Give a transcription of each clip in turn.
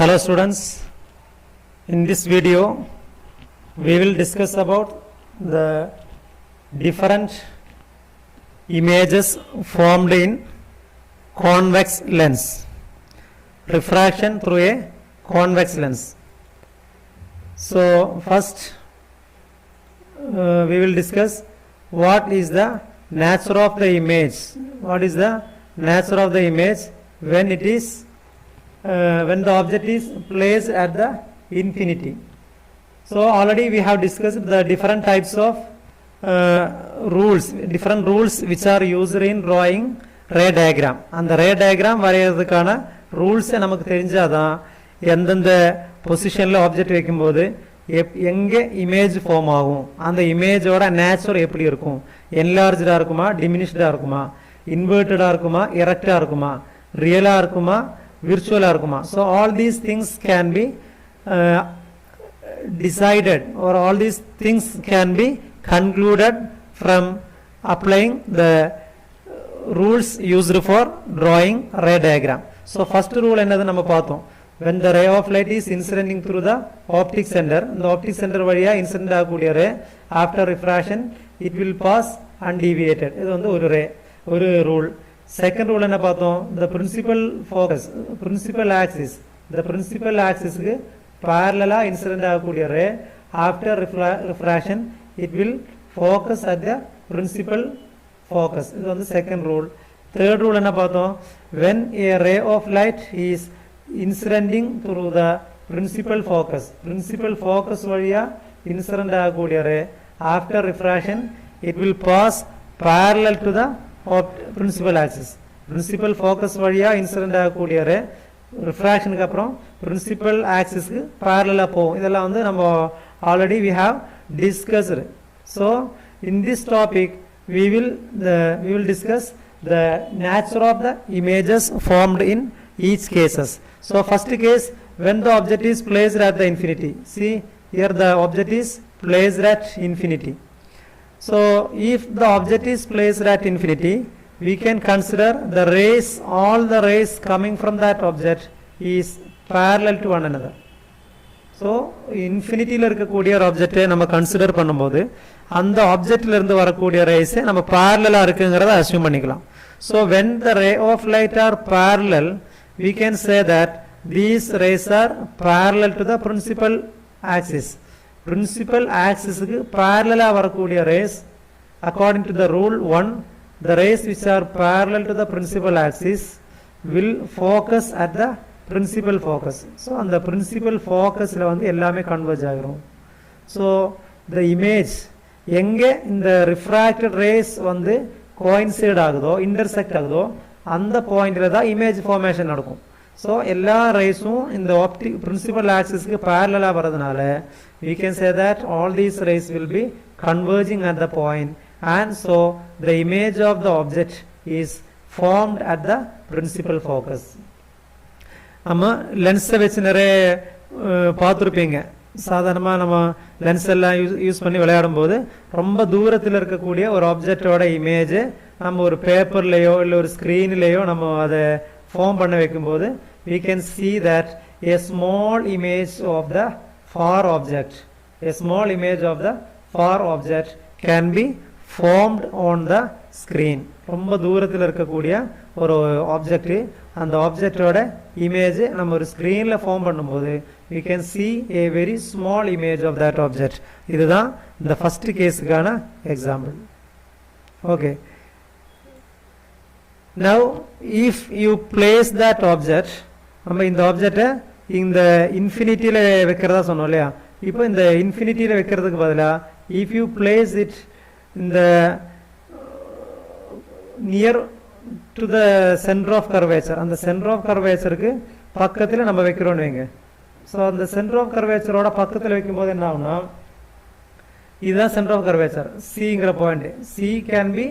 Hello students, in this video we will discuss about the different images formed in convex lens, refraction through a convex lens. So first we will discuss what is the nature of the image, when it is when the object is placed at the infinity. So already we have discussed the different types of different rules which are used in drawing ray diagram. And the ray diagram வரையறதுக்கான ரூல்ஸை நமக்கு தெரிஞ்சாதான் எந்தெந்த பொசிஷனில் object வைக்கும்போது எங்கே image form ஆகும், அந்த இமேஜோட nature எப்படி இருக்கும், என்லார்ஜாக இருக்குமா, டிமினிஷ்டாக இருக்குமா, இன்வெர்ட்டடாக இருக்குமா, எரெக்டாக இருக்குமா, ரியலாக இருக்குமா, virtual arguma. So all these things can be decided, or all these things can be concluded from applying the rules used for drawing ray diagram. So first rule என்னது நம்ம பார்த்தோம், when the ray of light is incidenting through the optic center, the optic center வழியா incident ஆகக்கூடிய ray after refraction it will pass undeviated. இது வந்து ஒரு rule. Second rule என்ன பார்த்தோம், the principal axis க்கு parallel incident ஆகக்கூடிய ray after refraction it will focus at the principal focus. இது வந்து second rule. Third rule என்ன பார்த்தோம், when a ray of light is incidenting through the principal focus வழியா incident ஆகக்கூடிய ray after refraction it will pass parallel to the principal axis. Principal focus வழியா incident ஆகக்கூடிய ரே ரிஃப்ராக்ஷனுக்கு அப்புறம் principal ஆக்சிஸ்க்கு parallel போகும். இதெல்லாம் வந்து நம்ம already we have discussed. So in this topic we will discuss the nature of the images formed in each cases. So first case, when the object is placed at the infinity. See here the object is placed at infinity. So if the object is placed at infinity, we can consider the rays, all the rays coming from that object is parallel to one another. So infinity-ல இருக்கக்கூடிய ஒரு ஆப்ஜெக்ட்டை நம்ம consider பண்ணும்போது அந்த ஆப்ஜெக்ட்ல இருந்து வரக்கூடிய race நம்ம parallel இருக்குங்கறத assume பண்ணிக்கலாம். So when the ray of light are parallel, we can say that these rays are parallel to the principal axis. Principal axis க்கு parallel வரக்கூடிய rays, according to the rule 1, the rays which are parallel to the principal axis will focus at the principal focus. So on the principal focus ல வந்து எல்லாமே converge ஆகும். So the image எங்கே இந்த refracted rays வந்து coincide ஆகுதோ, intersect ஆகுதோ, அந்த பாயிண்ட்ல தான் இமேஜ் ஃபார்மேஷன் நடக்கும். ஸோ எல்லா ரேஸும் இந்த பிரின்சிபல் ஆக்சிஸ்க்கு parallel வரதுனால we can say that all these rays will be converging at the point, and so the image of the object is formed at the principal focus. நம்ம லென்ஸை வச்சு நிறைய பார்த்துருப்பீங்க. சாதாரணமாக நம்ம லென்ஸ் எல்லாம் யூஸ் பண்ணி விளையாடும் போது ரொம்ப தூரத்தில் இருக்கக்கூடிய ஒரு ஆப்ஜெக்டோட இமேஜ் நம்ம ஒரு பேப்பர்லேயோ இல்லை ஒரு ஸ்க்ரீன்லேயோ நம்ம அதை ஃபார்ம் பண்ண வைக்கும்போது we can see that a small image of the far object can be formed on the screen. ரொம்ப தூரத்தில் இருக்கக்கூடிய ஒரு ஆப்ஜெக்ட், அந்த ஆப்ஜெக்டோட இமேஜ் நம்ம ஒரு ஸ்க்ரீனில் ஃபார்ம் பண்ணும்போது we can see a very small image of that object. இதுதான் இந்த ஃபர்ஸ்ட் கேஸுக்கான example. Okay, now if you place that object, நம்ம இந்த ஆப்ஜெக்டை இந்த இன்ஃபினிட்டியில் வைக்கிறதா சொன்னோம் இல்லையா, இப்போ இந்த இன்ஃபினிட்டியில் வைக்கிறதுக்கு பதிலாக if you place it in the near to the center of curvature, அந்த center of curvatureக்கு பக்கத்தில் நம்ம வைக்கிறோன்னு வைங்க. ஸோ அந்த center of curvatureோட பக்கத்தில் வைக்கும்போது என்ன ஆகும்னா, இதுதான் center of curvature, சிங்கிற point. C can be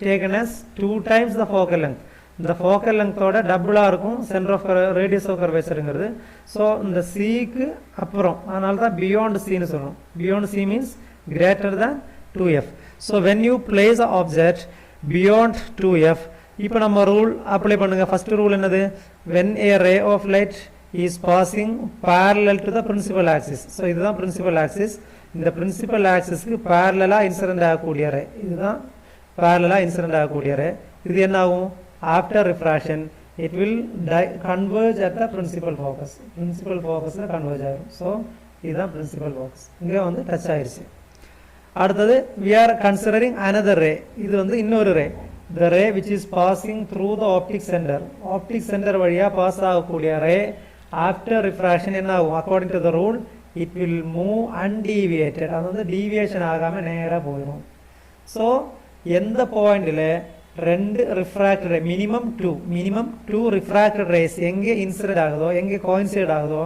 taken as 2 times the focal length. இந்த ஃபோக்கல் லெங்த்தோட டபுளாக இருக்கும் சென்டர் ஆஃப் ரேடியஸ் ஆஃப் கர்வேச்சருங்கிறது. ஸோ இந்த சிக்கு அப்புறம், அதனால தான் பியாண்ட் சின்னு சொல்லணும். Beyond C means greater than 2f. So when you place a object beyond 2f, இப்போ நம்ம ரூல் அப்ளை பண்ணுங்க. ஃபர்ஸ்ட் ரூல் என்னது, when a ray of light is passing parallel to the principal axis. So இதுதான் principal axis. இந்த principal axisக்கு parallel incident ஆகக்கூடிய ray. இதுதான் parallel incident ஆகக்கூடிய ray. இது என்ன ஆகும்? After refraction it will converge at the principal focus. Principal focus converge ஆகும். So இதுதான் principal focus. இங்க வந்து டச் ஆயிருச்சு. அடுத்தது we are considering another ray. இது வந்து இன்னொரு ray. The ray which is passing through the optic center. Optic center வழியா பாஸ் ஆகக்கூடிய ray after refraction என்ன ஆகும்? According to the rule it will move undeviated. அது வந்து deviation ஆகாம நேரா போயிடும். So எந்த பாயிண்ட்ல ரெண்டு refracted ray minimum 2 refracted rays எங்கே இன்சிடென்ட் ஆகுதோ எங்கே கோயின்சைட் ஆகுதோ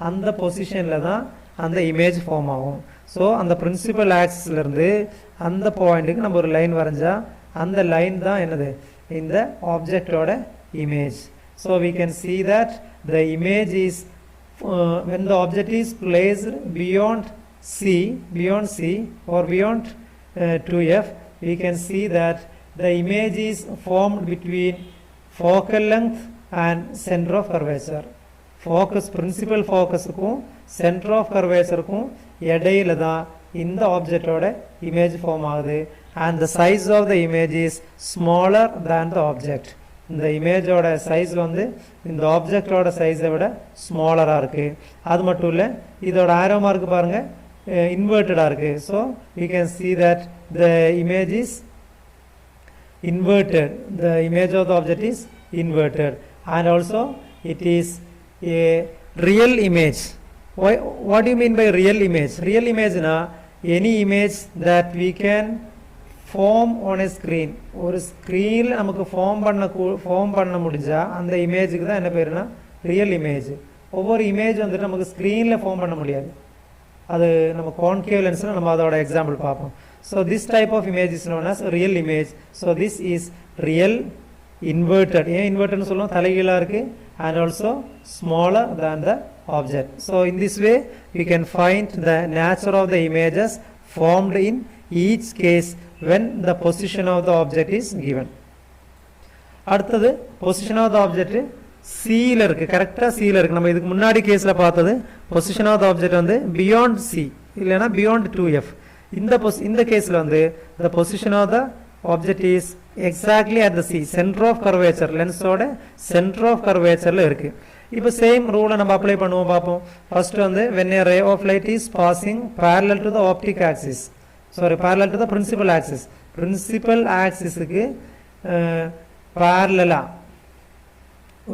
அந்த பொசிஷன்ல தான் அந்த இமேஜ் ஃபார்ம் ஆகும். ஸோ அந்த பிரின்சிபல் ஆக்சிஸ்ல இருந்து அந்த பாயிண்ட்டுக்கு நம்ம ஒரு லைன் வரைஞ்சா அந்த லைன் தான் என்னது இந்த ஆப்ஜெக்டோட image. So we can see that the image is when the object is placed beyond C or beyond 2f, we can see that the image is formed between focal length and center of curvature. Focus principal focusக்கும் center of curvatureக்கும் இடையில தான் இந்த ஆப்ஜெக்டோட image form ஆகுது. and the size of the image is smaller than the object. இந்த இமேஜோட size வந்து இந்த ஆப்ஜெக்டோட சைஸை விட ஸ்மாலரா இருக்கு. அது மட்டும் இல்ல இதோட ஆரோ மார்க் பாருங்க இன்வெர்ட்டடா இருக்கு. so we can see that the image is inverted. The image of the object is inverted and also it is a real image. What do you mean by real image? Real image na any image that we can form on a screen. ஒரு ஸ்கிரீன்ல நமக்கு form பண்ண முடிஞ்சா அந்த இமேஜுக்கு தான் என்ன பேருனா real image. ஒவ்வொரு image வந்து நமக்கு ஸ்கிரீன்ல ஃபார்ம் பண்ண முடியாது. அது நம்ம கான்கேவ் லென்ஸ்ல நம்ம அதோட எக்ஸாம்பிள் பார்ப்போம். So this type of image is known as real image. So this is real inverted. ஏன் inverted னு சொல்றோம்? தலைகீழா இருக்கு and also smaller than the object. So in this way we can find the nature of the images formed in each case when the position of the object is given. அடுத்தது position of the object C ல இருக்கு. கரெக்ட்டா C ல இருக்கு. நம்ம இதுக்கு முன்னாடி கேஸ்ல பார்த்தது position of the object வந்து beyond C இல்லனா beyond 2f. இந்த கேஸ்ல வந்து the position of the object is exactly at the C, center of curvature, லென்ஸோட center of curvatureல இருக்கு. இப்போ சேம் ரூலை நம்ம அப்ளை பண்ணுவோம் பார்ப்போம். ஃபர்ஸ்ட் வந்து when a ray of light is passing parallel to the optic axis, parallel to the principal axis, principal axisக்கு parallel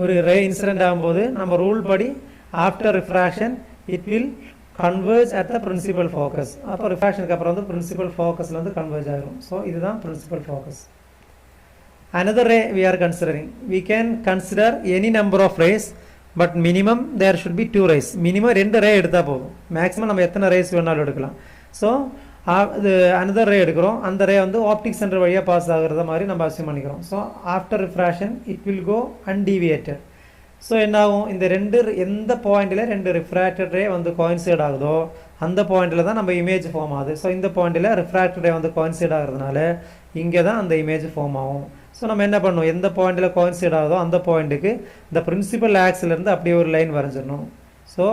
ஒரு ray incident ஆகும்போது நம்ம ரூல் படி after refraction it will converge at the principal focus. அப்போ refractionக்கு அப்புறம் வந்து principal focusல வந்து converge ஆகும். So இதுதான் principal focus. Another ray we are considering. We can consider any number of rays, but minimum there should be 2 rays. Minimum 2 ray எடுத்தா போதும். Maximum நம்ம எத்தனை rays வேணாலும் எடுக்கலாம். ஸோ another ray எடுக்கிறோம். அந்த ray வந்து ஆப்டிக் சென்டர் வழியா பாஸ் ஆகுறத மாதிரி நம்ம அசியூம் பண்ணிக்கிறோம். So after refraction it will go undeviated. So என்ன ஆகும்? இந்த எந்த பாயிண்ட்ல 2 ரிஃப்ராக்டட் ரே வந்து கோயின்சைட் ஆகுதோ அந்த பாயிண்ட்ல தான் நம்ம இமேஜ் ஃபார்ம் ஆகுது. ஸோ இந்த பாயிண்ட்ல ரிஃப்ராக்டட் ரே வந்து கோயின்சைட் ஆகுறதுனால இங்கே தான் அந்த இமேஜ் ஃபார்ம் ஆகும். ஸோ நம்ம என்ன பண்ணுவோம்? எந்த பாயிண்ட்ல கோயின்சைட் ஆகுதோ அந்த பாயிண்ட்டுக்கு இந்த பிரின்சிபல் ஆக்ஸ்ல இருந்து அப்படியே ஒரு லைன் வரைஞ்சிடணும். So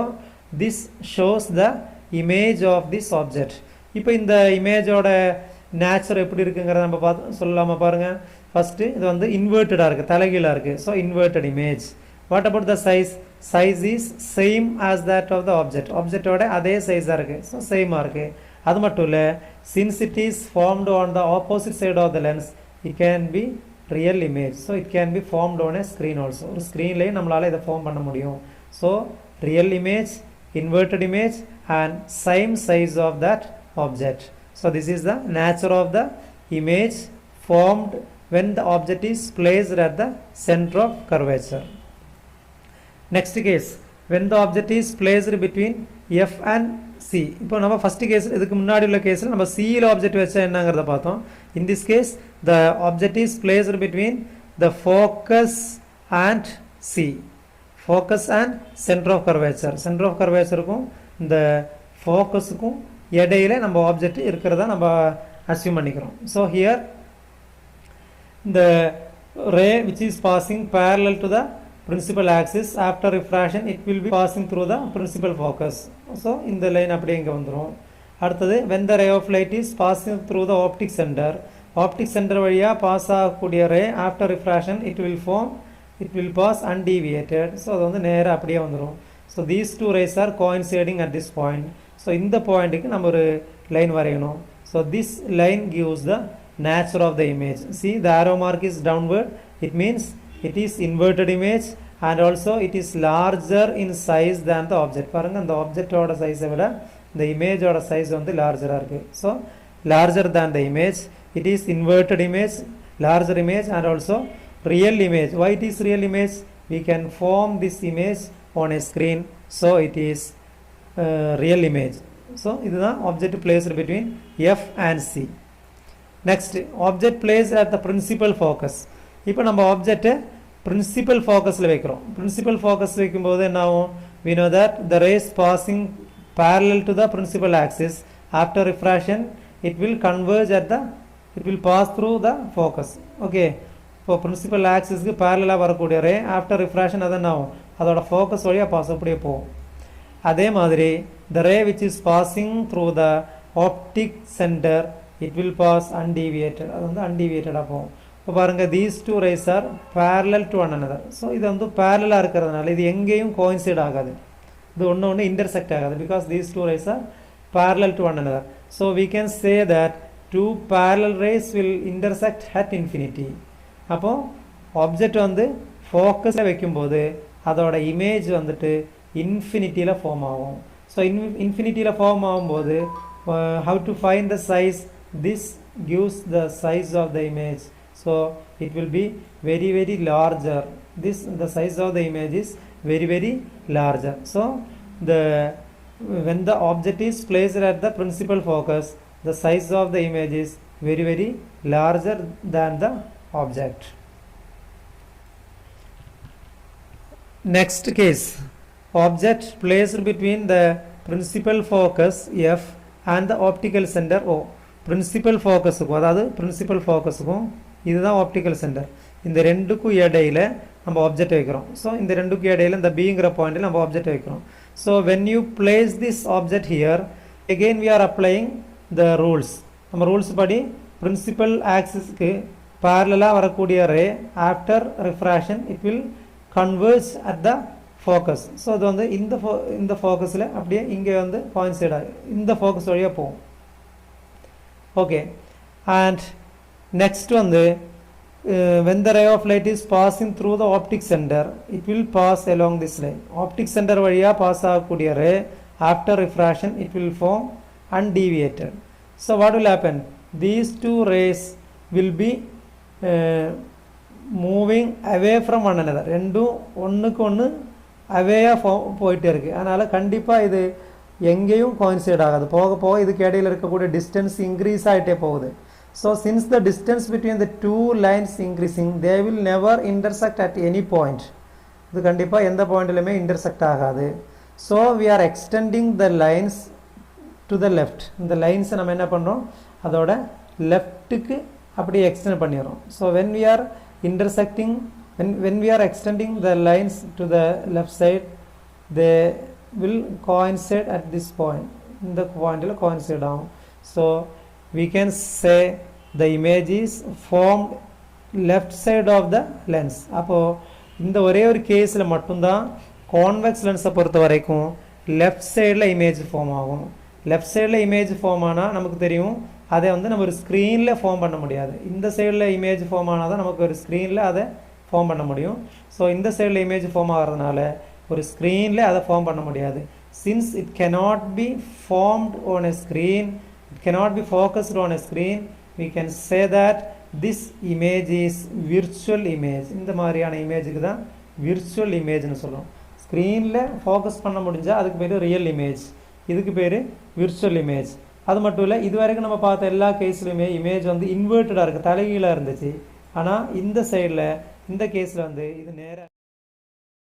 this shows the image of this object. இப்போ இந்த இமேஜோட நேச்சர் எப்படி இருக்குங்கிறத நம்ம பார்த்து சொல்லலாமா பாருங்க. ஃபர்ஸ்ட் இது வந்து இன்வெர்ட்டடா இருக்கு, தலைகீழா இருக்கு. So inverted image. What about the size? Size is same as that of the object. Object ஓட அதே சைஸா இருக்கு. So same இருக்கு. அது மட்டும் இல்ல, since it is formed on the opposite side of the lens, it can be real image. So it can be formed on a screen also. ஒரு ஸ்கிரீன்லயே நம்மளால இதை ஃபார்ம் பண்ண முடியும். So real image, inverted image and same size of that object. So this is the nature of the image formed when the object is placed at the center of curvature. Next case, when the object is placed between F and C. இப்போ நம்ம first case இதுக்கு முன்னாடி உள்ள கேஸ்ல நம்ம C ல object வச்சா என்னங்கறத பார்த்தோம். In this case the object is placed between the focus and C. Focus and center of curvature. Center of curvatureக்கும் இந்த ஃபோக்கஸ்க்கும் இடையில நம்ம ஆப்ஜெக்ட் இருக்கிறதா நம்ம அஸ்யூம் பண்ணிக்கிறோம். So here the ray which is passing parallel to the principal axis. After refraction it will be passing through the principal focus. So in the line அப்படியே இங்க வந்துரும். அடுத்தது when the ray of light is passing through the optic center, optic center வழியா pass ஆகக்கூடிய ray after refraction it will pass undeviated. So அது வந்து நேரா அப்படியே வந்துரும். So these two rays are coinciding at this point. So இந்த பாயிண்ட்க்கு நம்ம ஒரு லைன் வரையணும். So this line gives the nature of the image. See the arrow mark is downward. It means it is inverted image and also it is larger in size than the object. பாருங்க அந்த object ஓட சைஸை விட இந்த image ஓட size வந்து லார்ஜரா இருக்கு. So larger than the image, it is inverted image, larger image and also real image. Why it is real image? We can form this image on a screen, so it is real image. So இதுதான் object placed between F and C. Next, object placed at the principal focus. இப்போ நம்ம object principal focusல வைக்கிறோம். principal focus வைக்கும்போது என்ன ஆகும்? We know that the rays passing parallel to the principal axis after refraction it will pass through the focus. Okay, இப்போ principal axisக்கு parallel வரக்கூடிய ray after refraction அது என்ன ஆகும்? அதோட focus வழியா பாஸ் அப்படியே போகும். அதே மாதிரி the ray which is passing through the optic center it will pass undeviated. அது வந்து undeviated போகும். இப்போ பாருங்க these two rays are parallel to one another. So இது வந்து parallel இருக்கிறதுனால இது எங்கேயும் coincide ஆகாது, இது ஒன்று intersect ஆகாது, because these two rays are parallel to one another. So we can say that two parallel rays will intersect at infinity. அப்போ ஆப்ஜெக்ட் வந்து ஃபோக்கஸில் வைக்கும்போது அதோட இமேஜ் வந்துட்டு இன்ஃபினிட்டியில் ஃபார்ம் ஆகும். ஸோ இன்ஃபினிட்டியில் ஃபார்ம் ஆகும்போது how to find the size? This gives the size of the image. So it will be very very larger. The size of the image is very very larger. So when the object is placed at the principal focus, the size of the image is very very larger than the object. Next case, object placed between the principal focus F and the optical center O. principal focusக்கும் அதாவது principal focusக்கும் இதுதான் optical center, இந்த ரெண்டுக்கும் இடையில நம்ம object வைக்கிறோம். So இந்த ரெண்டுக்கும் இடையில இந்த பிங்கிற பாயிண்டில் நம்ம ஆப்ஜெக்ட் வைக்கிறோம். So when you place this object here again we are applying the rules. நம்ம ரூல்ஸ் படி பிரின்சிபல் ஆக்சிஸ்க்கு parallel வரக்கூடிய ray after refraction it will converge at the focus. So அது வந்து இந்த ஃபோக்கஸில் அப்படியே இங்கே வந்து coincide ஆகும், இந்த ஃபோக்கஸ் வழியாக போகும். ஓகே, அண்ட் நெக்ஸ்ட் வந்து when the ray of light is passing through the optic center it will pass along this line. optic center வழியா பாஸ் ஆகக்கூடிய ray after refraction it will form undeviated. So what will happen? These two rays will be moving away from one another. ரெண்டும் ஒன்றுக்கு ஒன்று அவேயாக போயிட்டே இருக்குது. அதனால் கண்டிப்பாக இது எங்கேயும் coincide ஆகாது, போக போக இதுக்கு இடையில் இருக்கக்கூடிய டிஸ்டன்ஸ் இன்க்ரீஸ் ஆகிட்டே போகுது. So since the distance between the two lines increasing, they will never intersect at any point. இது கண்டிப்பாக எந்த பாயிண்ட்லையுமே intersect ஆகாது. So we are extending the lines to the left. இந்த லைன்ஸை நம்ம என்ன பண்ணுறோம், அதோட லெஃப்ட்டுக்கு அப்படியே எக்ஸ்டெண்ட் பண்ணிடுறோம். So when we are intersecting, when we are extending the lines to the left side, they will coincide at this point. இந்த பாயிண்டில் coincide ஆகும். So we can say the image is formed left side of the lens. அப்போ இந்த ஒரே ஒரு கேஸில் மட்டும்தான் convex லென்ஸை பொறுத்த வரைக்கும் லெஃப்ட் சைடில் இமேஜ் ஃபார்ம் ஆகும். லெஃப்ட் சைடில் இமேஜ் ஃபார்ம் ஆனால் நமக்கு தெரியும் அதை வந்து நம்ம ஒரு ஸ்க்ரீனில் ஃபார்ம் பண்ண முடியாது. இந்த சைடில் இமேஜ் ஃபார்ம் ஆனால் தான் நமக்கு ஒரு ஸ்க்ரீனில் அதை ஃபார்ம் பண்ண முடியும். ஸோ இந்த சைடில் இமேஜ் ஃபார்ம் ஆகிறதுனால ஒரு ஸ்க்ரீனில் அதை ஃபார்ம் பண்ண முடியாது. Since it cannot be formed on a screen, it cannot be focused on a screen, we can say that this image is virtual image. இந்த மாதிரியான இமேஜுக்கு தான் விர்ச்சுவல் இமேஜ்னு சொல்லுவோம். ஸ்க்ரீனில் ஃபோக்கஸ் பண்ண முடிஞ்சால் அதுக்கு பேர் ரியல் இமேஜ், இதுக்கு பேர் விர்ச்சுவல் இமேஜ். அது மட்டும் இல்லை, இது வரைக்கும் நம்ம பார்த்த எல்லா கேஸ்லையுமே இமேஜ் வந்து இன்வெர்ட்டடாக இருக்குது, தலைகீழாக இருந்துச்சு. ஆனால் இந்த சைடில் இந்த கேஸில் வந்து இது நேராக